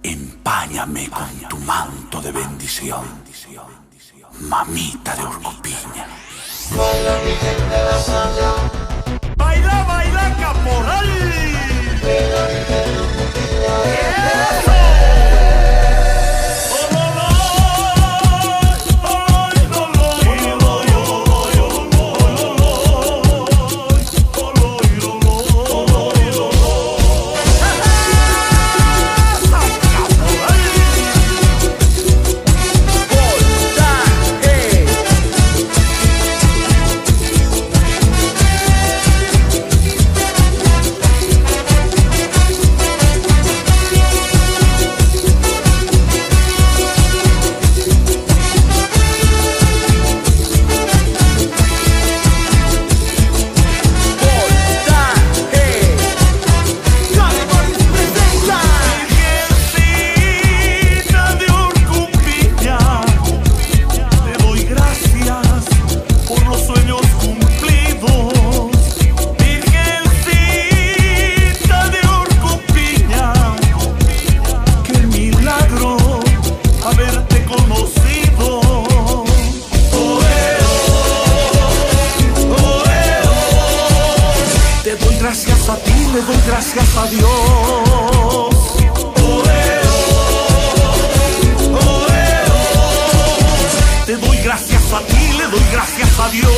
Empáñame con tu manto de bendición, mamita de Urcupiña. Baila, baila, caporal. Gracias a ti, le doy gracias a Dios. Te doy gracias a ti, le doy gracias a Dios.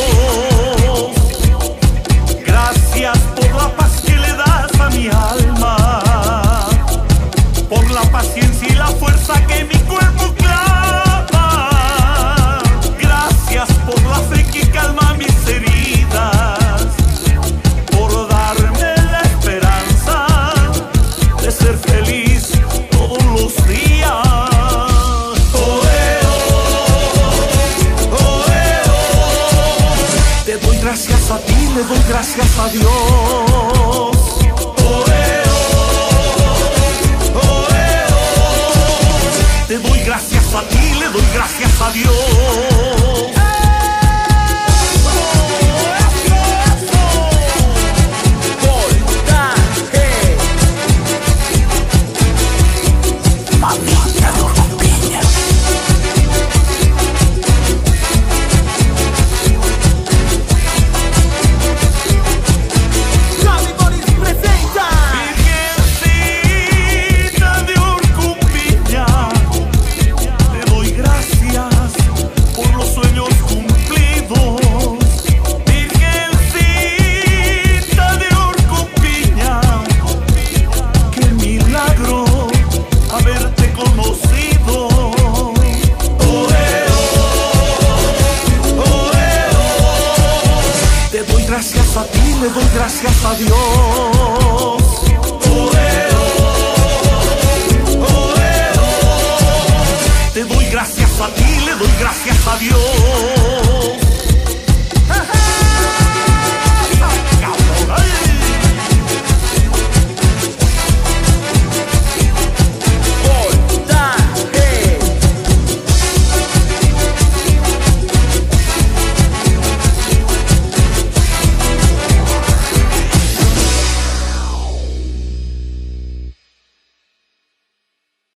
Gracias por la paz que le das a mi alma, por la paciencia y la fuerza que mi cuerpo clama. Gracias por la fe que calma mis heridas, ser feliz todos los días. Te doy gracias a ti, le doy gracias a Dios. Te doy gracias a ti, le doy gracias a Dios. Gracias a ti, le doy gracias a Dios. Te doy gracias a ti, le doy gracias a Dios.